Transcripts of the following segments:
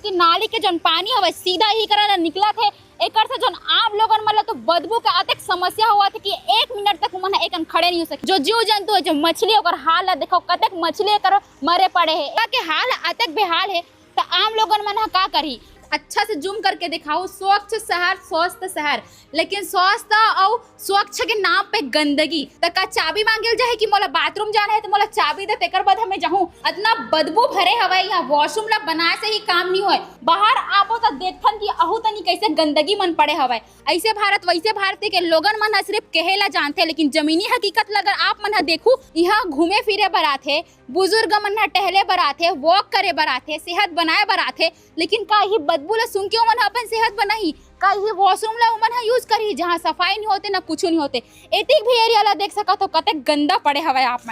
कि नाली के जन पानी हवे सीधा ही करा निकला थे एकर से जन आम लोगन मतलब तो बदबू का अतेक समस्या हुआ था कि 1 मिनट तक मन एकन खड़े नहीं हो सके। जो जीव जंतु है जो मछली ओकर हाल है देखो कतेक मछली एकर मरे पड़े है के हाल अतेक बेहाल है। तो आम लोगन मन का करी अच्छा से जूम करके दिखाओ स्वच्छ शहर स्वस्थ शहर, लेकिन स्वस्थ और स्वच्छ के नाम पे गंदगी। तो का चाबी मांगल जाए कि मोला बाथरूम जाना है तो मोला चाबी दे तेकर बाद हमें जाऊं इतना बदबू भरे हवे यहाँ वॉशरूम ला बनाए से ही काम नहीं होए। बाहर आबो तो देखथन कि अहू तनी कैसे गंदगी मन पड़े हवे। ऐसे भारत वैसे भारत के लोगन मन सिर्फ कहेला जानते, लेकिन जमीनी हकीकत अगर आप मन देखू यहाँ घूमे फिरे बर आथे, बुजुर्ग मन टहले बर आथे, वॉक करे बर आथे, सेहत बनाए बर आथे, लेकिन का ही बदबू ला सुन के मन अपन सेहत बनाई का ही वॉशरूम ला मन यूज करी जहाँ सफाई नहीं होते ना कुछ नहीं होते। एतिक भी एरिया ला देख सकत हो कते गंदा पड़े हवे। आप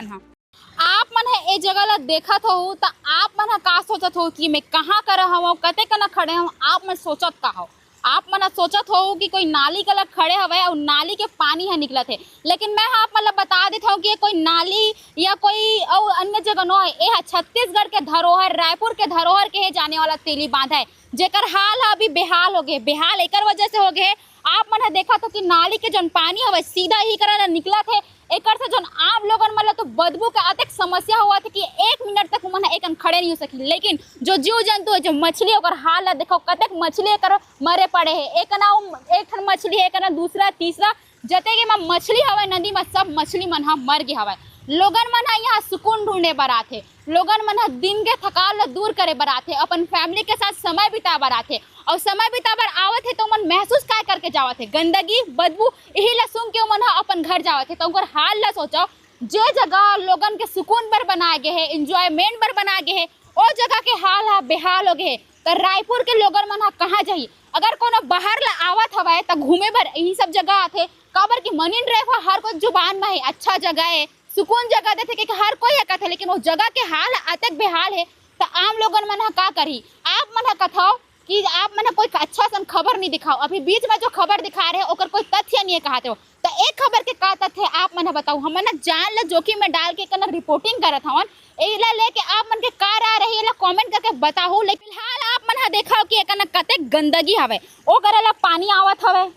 मन है ए जगह ला देखत हो तो आप मन का सोचत हो कि मैं कहाँ कर हूँ कते कना खड़े हूँ। आप मन सोचत का हो, आप मन सोचत हो कि कोई नाली का लग खड़े हवे और नाली के पानी है निकलत है, लेकिन मैं आप मतलब बता देता हूँ कि कोई नाली या कोई और अन्य जगह न है। यह छत्तीसगढ़ के धरोहर रायपुर के धरोहर के जाने वाला तेली बांध है जेकर हाल है अभी बेहाल हो गए। बेहाल एकर वजह से हो गए आप मन देखा तो कि नाली के जन पानी हवे सीधा ही करा निकला थे एकर से जन आम लोगन मतलब तो बदबू का अतेक समस्या हुआ था कि 1 मिनट तक मन एकन खड़े नहीं हो सकी। लेकिन जो जीव जंतु है जो मछली ओकर हाल है देखो कतेक मछली एकर मरे पड़े है। एक मछली है एक दूसरा तीसरा जते के मछली हवे नदी में सब मछली मन मर गए हवे। लोगन मन यहाँ सुकून ढूंढे बर आथे, लोगन मन दिन के थकान ला दूर करे बर आथे, अपन फैमिली के साथ समय बिता बर आथे और समय बिता बर आवत है तो मन महसूस काय करके जावत है गंदगी बदबू यही ला सुन के मन अपन घर जावत है। तो उनकर हाल ला सोचो जे जगह लोगन के सुकून बर बनाए गए है इंजॉयमेंट बर बनाए गए है वो जगह के हाल है बेहाल हो गए। तो रायपुर के लोगन मन कहाँ जाइए अगर कोनो बाहर ला आवत हवे तो घूमे बर यही सब जगह आथे काबर की मनी ड्राइव हर कोई जुबान में है अच्छा जगह है सुकून जगह देते कि हर कोई एकत है, लेकिन वो जगह के हाल अतक बेहाल है। तो आम लोगन मन का करी आप मन कथाओ कि आप मन कोई अच्छा सन खबर नहीं दिखाओ। अभी बीच में जो खबर दिखा रहे हो ओकर कोई तथ्य नहीं है कहते हो तो एक खबर के का तथ्य है आप मन बताओ। हम मन जान ला जोखिम में डाल के कना रिपोर्टिंग करत हवन एला लेके आप मन के का राय रही है कमेंट करके बताओ। लेकिन फिलहाल आप मन देखा कि एकना कते गंदगी हवे ओ करेला पानी आवत हवे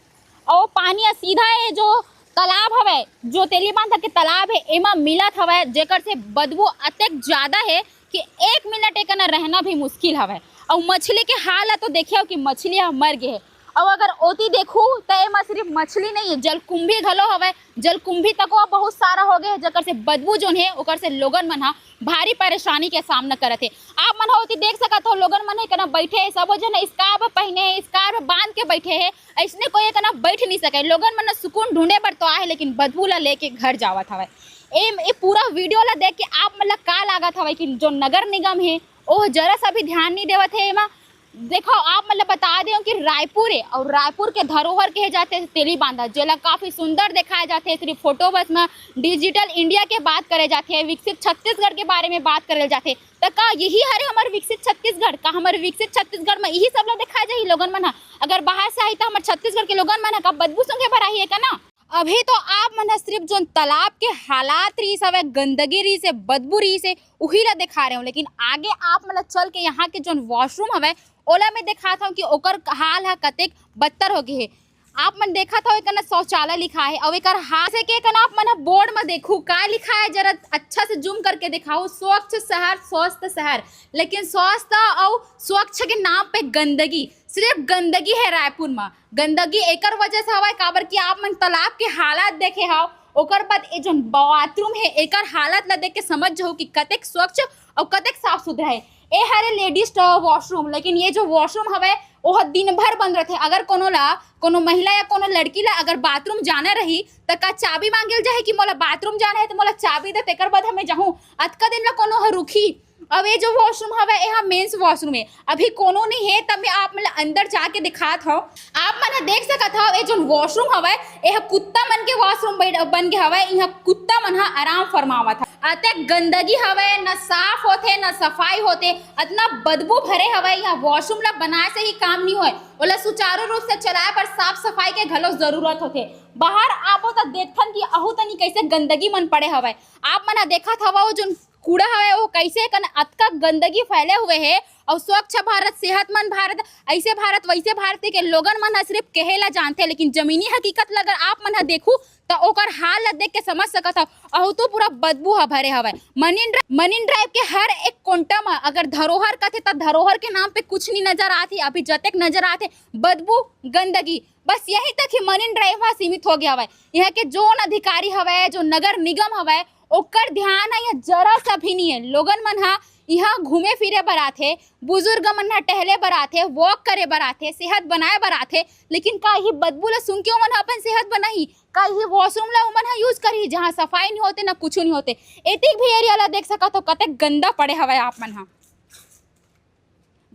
और पानी सीधा है जो तालाब हवे जो तेली बांध के तालाब है एमा मिलत हवे जेकर से बदबू अतेक ज्यादा है कि 1 मिनट एकना रहना भी मुश्किल हवे। और मछली के हाल तो देखियो कि मछली मर गए है। और अगर ओती देखू तो एमा सिर्फ मछली नहीं है जलकुंभी घलो हवे, जलकुंभी तक बहुत सारा हो गए जेकर से बदबू जोन है ओकर से लोगन मन भारी परेशानी के सामना करत है। आप मन होती देख सकत हो लोगन मन कना बैठे है सब जन स्कार्फ पहने है स्कार्फ बांध के बैठे है ऐसने कोई कना बैठ नहीं सके। लोगन मन सुकून ढूंढे बर तो आए लेकिन बदबू ला लेके घर जावत हवे। ए पूरा वीडियो ला देख के आप मतलब का लागत हवे कि जो नगर निगम है वो जरा सा भी ध्यान नहीं देवत है। एमा देखो आप मतलब बता दे कि रायपुर है और रायपुर के धरोहर कहे जाते हैं तेली बांधा जेला काफी सुंदर दिखाए जाते हैं। सिर्फ फोटो बस में डिजिटल इंडिया के बात करे जाते हैं विकसित छत्तीसगढ़ के बारे में बात करे जाते तो का यही हरे हमारे विकसित छत्तीसगढ़ का हमारे विकसित छत्तीसगढ़ में यही सब लोग दिखाए जाए लोगन मन अगर बाहर से आई तो हमारे छत्तीसगढ़ के लोगन मन का बदबू सुनगे भरा ही है का ना। अभी तो आप मन सिर्फ जो तालाब के हालात रही से गंदगी रही से बदबू रही से वही ला दिखा रहे हो, लेकिन आगे आप मतलब चल के यहाँ के जो वॉशरूम हवे ओला में देखा था कि ओकर हाल है कतेक बदतर हो गए है। आप मन देखा था एक शौचालय लिखा है और एक हाथ से के आप मन बोर्ड में देखू का लिखा है जरा अच्छा से जूम करके दिखाओ स्वच्छ शहर स्वस्थ शहर, लेकिन स्वस्थ और स्वच्छ के नाम पे गंदगी सिर्फ गंदगी है रायपुर में। गंदगी एकर वजह से हवा काबर की आप मन तालाब के हालात देखे हो ओकर बाद ये जो बाथरूम है एकर हालत ला देख के समझ जाओ कि कतेक स्वच्छ और कतेक साफ सुथरा है। ए हरे लेडीज वॉशरूम, लेकिन ये जो वॉशरूम हवे वो दिन भर बंद रहते। अगर कोनो महिला या कोनो लड़की ला अगर बाथरूम जाना रही तो का चाबी मांगल जाए कि मोला बाथरूम जाना है तो मोला चाबी दे तेकर बाद हमें जाऊँ अतका दिन ला कोनो रुकी। अब ये जो वॉशरूम हवे यहाँ मेंस वॉशरूम है अभी कोनो नहीं है तब आप मतलब अंदर जाके दिखात हो। आप मन देख सकत हो ये जो वॉशरूम हवे यह कुत्ता मन के वॉशरूम बन गए हवे। यहाँ कुत्ता मन आराम फरमावत है अतक गंदगी हवे न साफ होते न सफाई होते इतना बदबू भरे हवे। यहाँ वॉशरूम ला बनाए से ही काम नहीं होए ओला सुचारू रूप से चलाए पर साफ सफाई के घलो जरूरत होते। बाहर आबो तो देखथन कि अहू तनी कैसे गंदगी मन पड़े हवे। आप मन देखत हवा वो जो कूड़ा है वो कैसे अतका गंदगी फैले हुए है और स्वच्छ भारत, सेहतमंद भारत, ऐसे भारत वैसे भारत के लोगन मन ह सिर्फ कहेला जानथे, लेकिन जमीनी हकीकत ल अगर आप मन ह देखू तो ओकर हाल ला देख के समझ सकत हो। अहू तो पूरा बदबू ह भरे हवय। मरीन ड्राइव के हर एक कोंटा में अगर धरोहर कथे त धरोहर के नाम पे कुछ नहीं नजर आथे। अभी जतेक नजर आथे बदबू, गंदगी, बस यही तक ही मरीन ड्राइव हा सीमित हो गया हवय। यहाँ के जोन अधिकारी हवय, जो नगर निगम हवय, ओकर ध्यान है जरा सा भी नहीं है। लोगन मन हा यहाँ घूमे फिरे बर आथे, बुजुर्ग मन ह टहले बर आथे, वॉक करे बर आथे, सेहत बनाए बर आथे, लेकिन का ही बदबू ला सुन के ओमन अपन सेहत बनाही? का ही वॉशरूम ला ओमन ह यूज करही जहाँ सफाई नहीं होते ना कुछ नहीं होते? एतिक भी एरिया ला देख सकत हो कतेक गंदा पड़े हवय आप मन हा।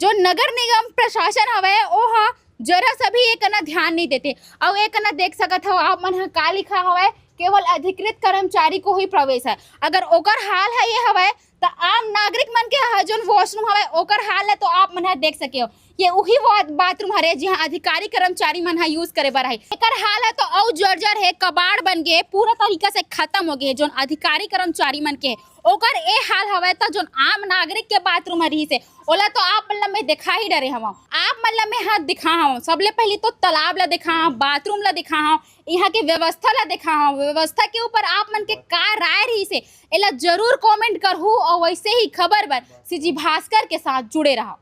जो नगर निगम प्रशासन हवय ओ हा जरा सा भी एक ना ध्यान नहीं देते। और एक ना देख सकत हो आप मन ह का लिखा हवय, केवल अधिकृत कर्मचारी को ही प्रवेश है। अगर ओकर हाल है ये हवय तो आम नागरिक मन के जो वॉशरूम हवय ओकर हाल है तो आप मन ह देख सके हो। ये वही बाथरूम हरे जहाँ अधिकारी कर्मचारी मन ह यूज करे बर है। एकर हाल है तो औ जर्जर है, कबाड़ बन गए, पूरा तरीका से खत्म हो गए। जो अधिकारी कर्मचारी मन के ओकर ए हाल हवय तो जो आम नागरिक के बाथरूम रही से ओला तो आप मन ला मैं दिखा ही डरे हवा। आप मन ला मैं हाथ दिखा हूँ। सबले पहले तो तालाब ला दिखा हूँ, बाथरूम ला दिखा हूँ, यहाँ के व्यवस्था ला दिखा हूँ। व्यवस्था के ऊपर आप मन के का राय रही से एला जरूर कमेंट करहू और वैसे ही खबर बर सीजी भास्कर के साथ जुड़े रहो।